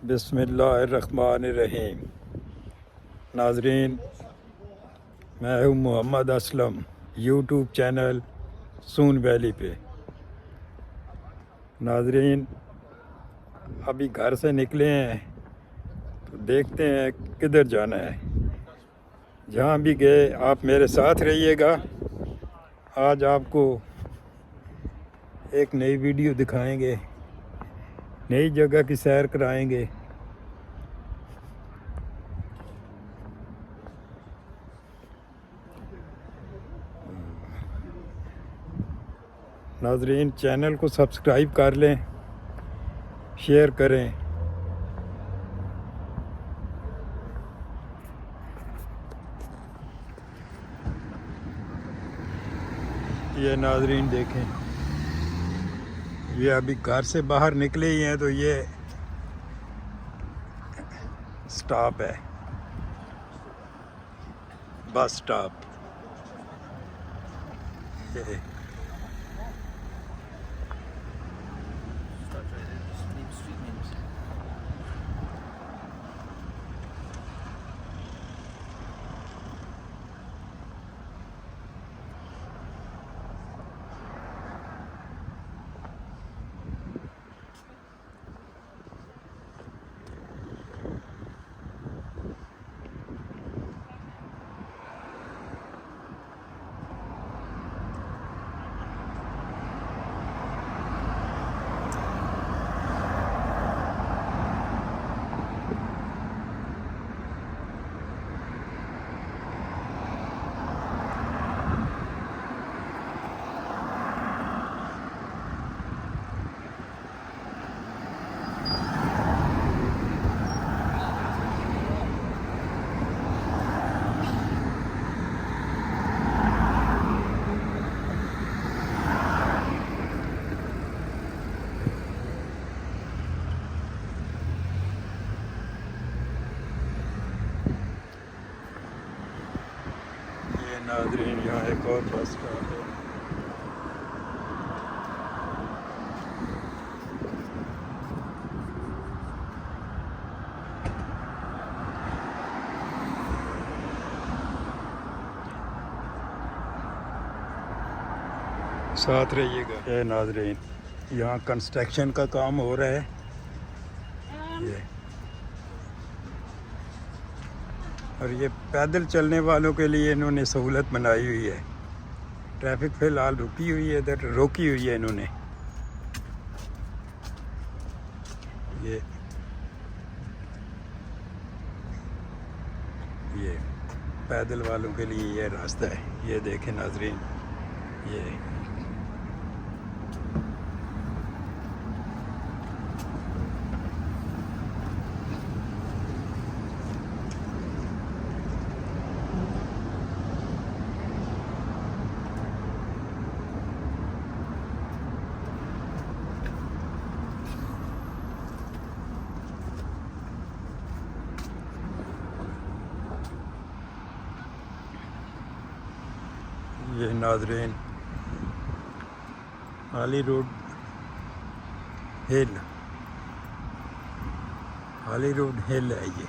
बिस्मिल्लाहिर्रहमानिर्रहीम। नाजरीन, मैं हूँ मोहम्मद असलम, यूट्यूब चैनल सून वैली पे। नाजरीन, अभी घर से निकले हैं तो देखते हैं किधर जाना है। जहाँ भी गए आप मेरे साथ रहिएगा। आज आपको एक नई वीडियो दिखाएंगे, नई जगह की सैर कराएंगे। नाजरीन, चैनल को सब्सक्राइब कर लें, शेयर करें। ये नाजरीन देखें, ये अभी घर से बाहर निकले ही हैं तो ये स्टॉप है, बस स्टॉप। ये नाजरीन, यहाँ एक और बस स्टॉप है। साथ रहिएगा। ये नाजरीन, यहाँ कंस्ट्रक्शन का काम हो रहा है। ये और ये पैदल चलने वालों के लिए इन्होंने सहूलत बनाई हुई है। ट्रैफिक फ़िलहाल रुकी हुई है, इधर रोकी हुई है इन्होंने। ये पैदल वालों के लिए ये रास्ता है। ये देखें नाजरीन, ये नाजरीन हॉलीवुड हिल, हॉलीवुड हिल है ये।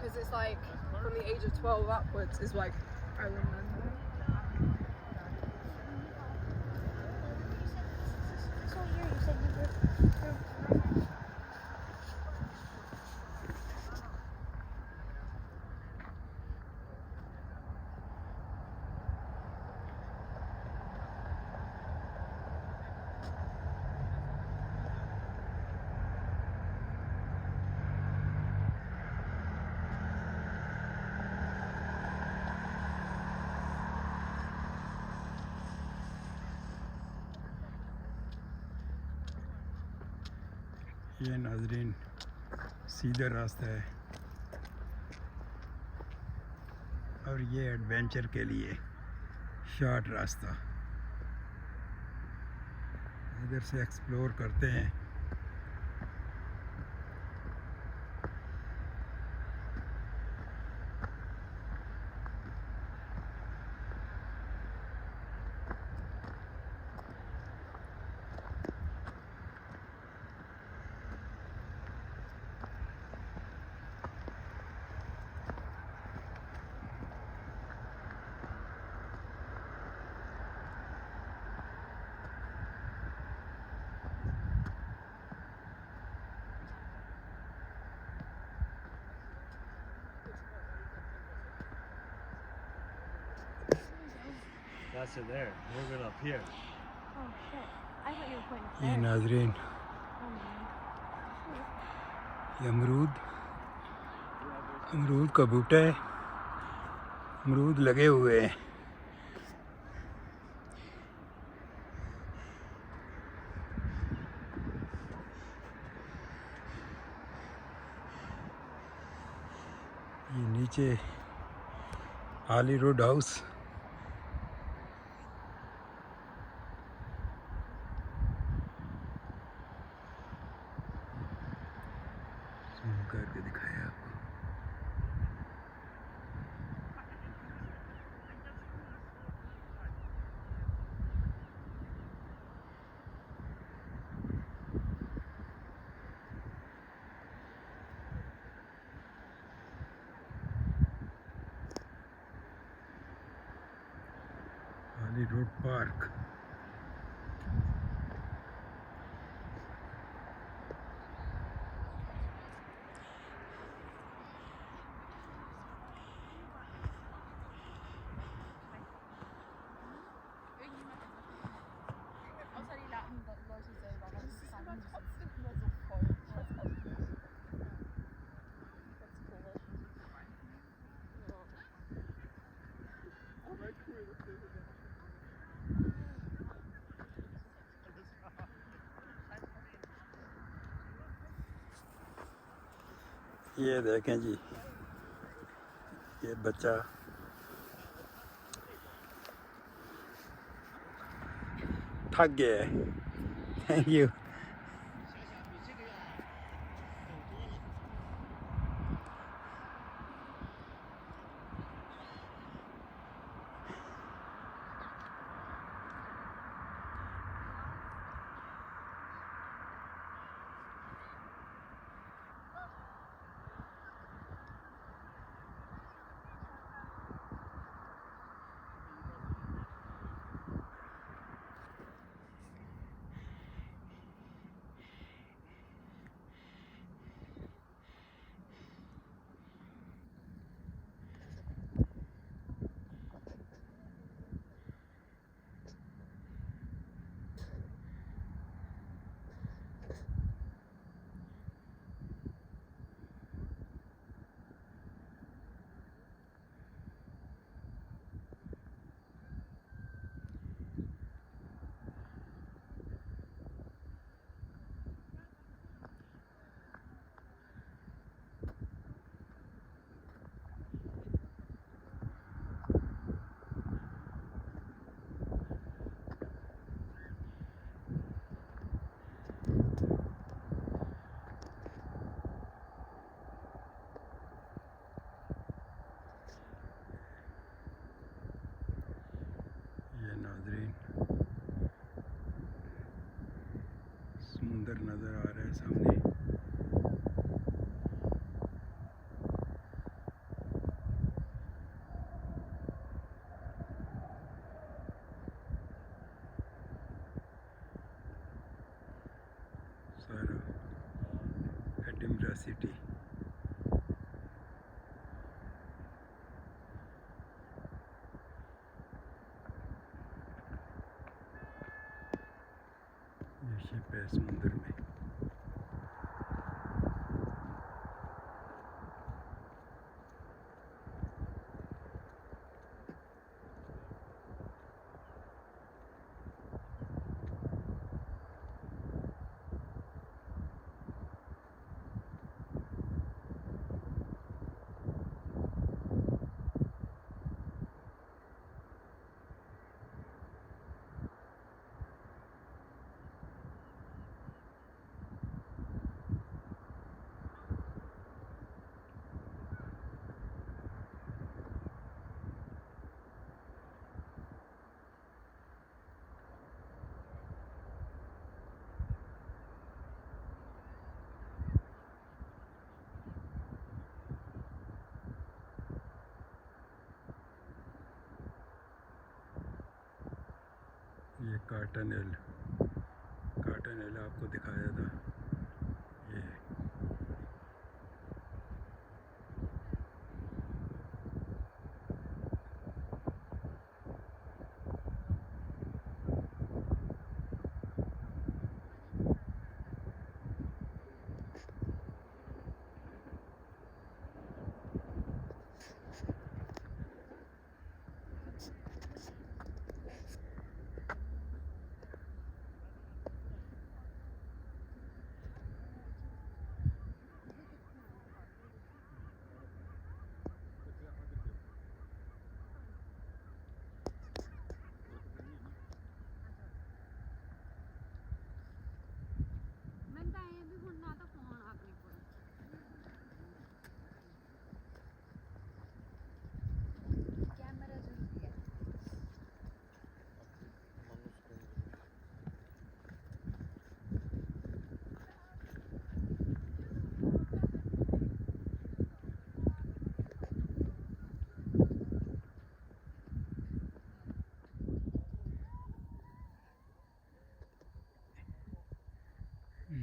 Because it's like from the age of 12 upwards is like I remember. ये नाजरीन सीधा रास्ता है और ये एडवेंचर के लिए शॉर्ट रास्ता। इधर से एक्सप्लोर करते हैं। That's it there. We're going up here. Oh shit. I thought you were pointing ये there. नाजरीन Oh man. ये अमरूद का बूटा है। अमरूद लगे हुए हैं। ये नीचे आली रोड हाउस। जूम करके दिखाया आपको। आली road park. Außer die Leute selber. Das ist aber trotzdem immer so voll. Ich weiß auch nicht. Ganz komisch. Ja. Aber cool, das ist ये देखें जी, ये बच्चा थक गया है। Thank you. ये नाजरीन समुंदर नज़र आ रहा है सामने। सारा एडिनबरा सिटी। ये शिप है समुंदर में। ये कॉटन हिल आपको दिखाया था। ये मैं ਤਾਂ ਇਹ ਵੀ ਹੁਣ ਨਾ ਤਾਂ ਫੋਨ ਆਪਣੇ ਕੋਲ ਕੈਮਰਾ ਜ਼ਰੂਰੀ ਹੈ।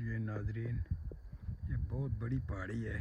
ये नाजरीन, ये बहुत बड़ी पहाड़ी है।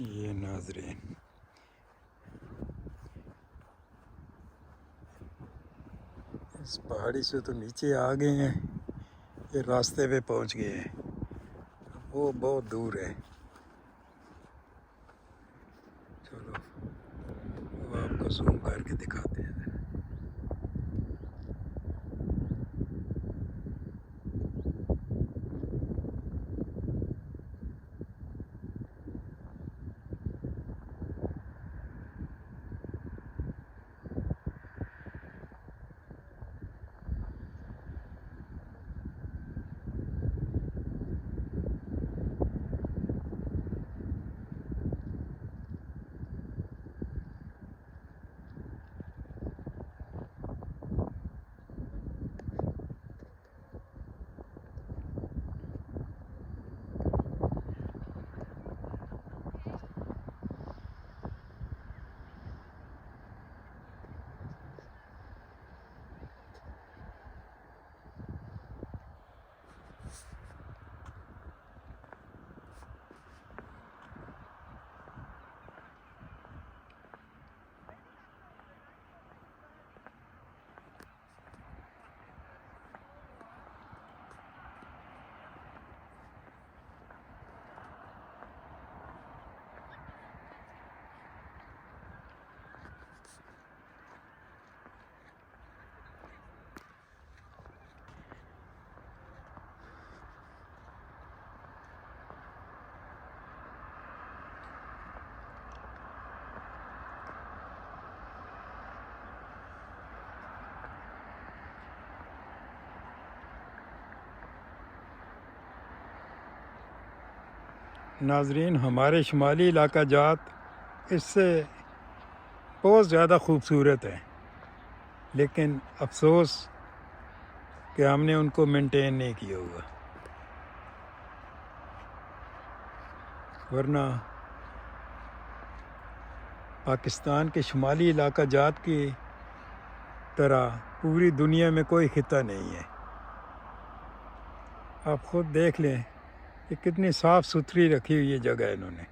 ये नाजरीन, इस पहाड़ी से तो नीचे आ गए हैं, ये रास्ते पे पहुंच गए हैं। वो बहुत दूर है। चलो वो आपको जूम करके दिखाते हैं। नाजरीन, हमारे शुमाली इलाका जात इससे बहुत ज़्यादा खूबसूरत है, लेकिन अफसोस कि हमने उनको मेंटेन नहीं किया हुआ, वरना पाकिस्तान के शुमाली इलाका जात की तरह पूरी दुनिया में कोई खिता नहीं है। आप ख़ुद देख लें कि कितनी साफ़ सुथरी रखी हुई है जगह इन्होंने।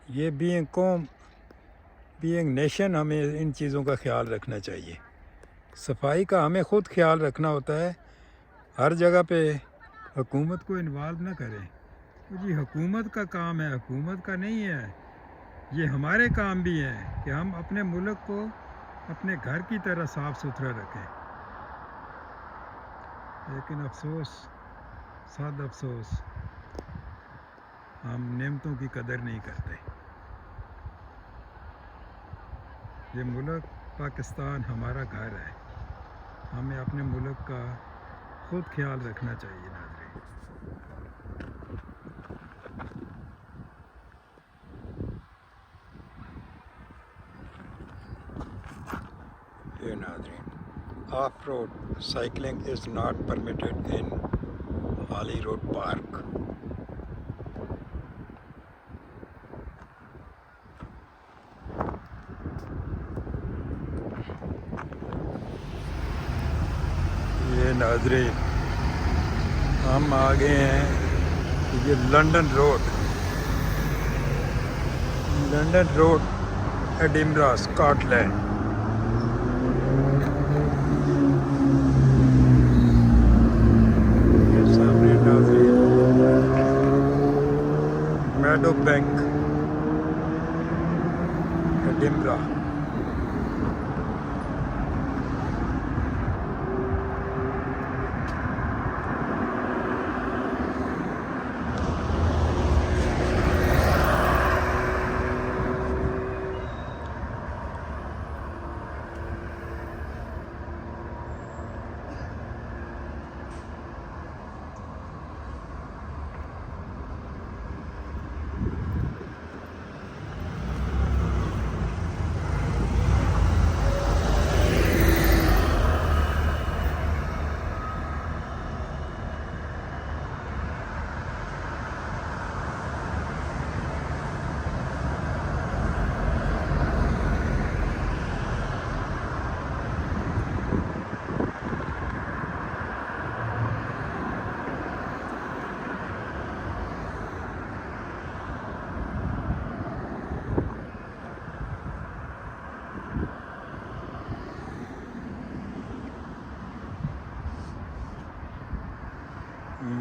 ये बीइंग कौम, बीइंग नेशन, हमें इन चीज़ों का ख्याल रखना चाहिए। सफाई का हमें ख़ुद ख्याल रखना होता है। हर जगह पे हुकूमत को इन्वॉल्व ना करें। तो जी हुकूमत का काम है, हुकूमत का नहीं है। ये हमारे काम भी हैं कि हम अपने मुल्क को अपने घर की तरह साफ़ सुथरा रखें। लेकिन अफसोस, साद अफसोस, हम नेमतों की कदर नहीं करते। ये मुल्क पाकिस्तान हमारा घर है, हमें अपने मुल्क का ख़ुद ख्याल रखना चाहिए। नाज़रीन, ये नाज़रीन, of road cycling is not permitted in हाली रोड पार्क। ये नाज़रीन, हम आ गए हैं, ये लंदन रोड एडिनबरा, स्कॉटलैंड। ये सामने नाज़रीन Meadowbank, Edinburgh.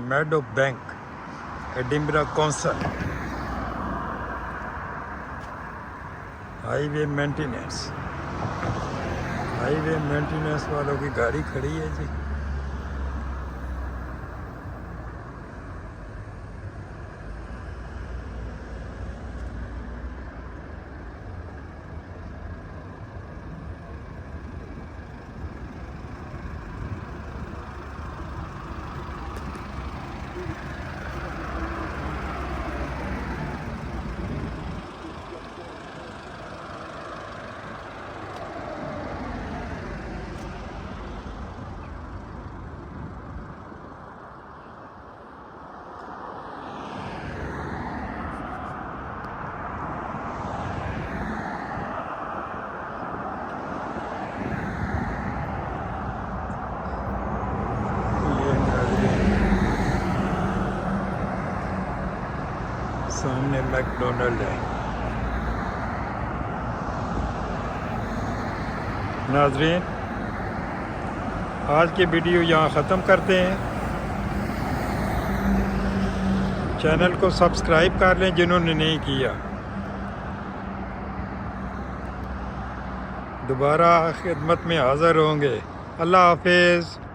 Meadowbank, Edinburgh Council. Highway maintenance वालों की गाड़ी खड़ी है जी। सामने मैकडोनल्ड है। नाज़रीन, आज की वीडियो यहाँ ख़त्म करते हैं। चैनल को सब्सक्राइब कर लें जिन्होंने नहीं किया। दोबारा खिदमत में हाज़िर होंगे। अल्लाह हाफ़िज़।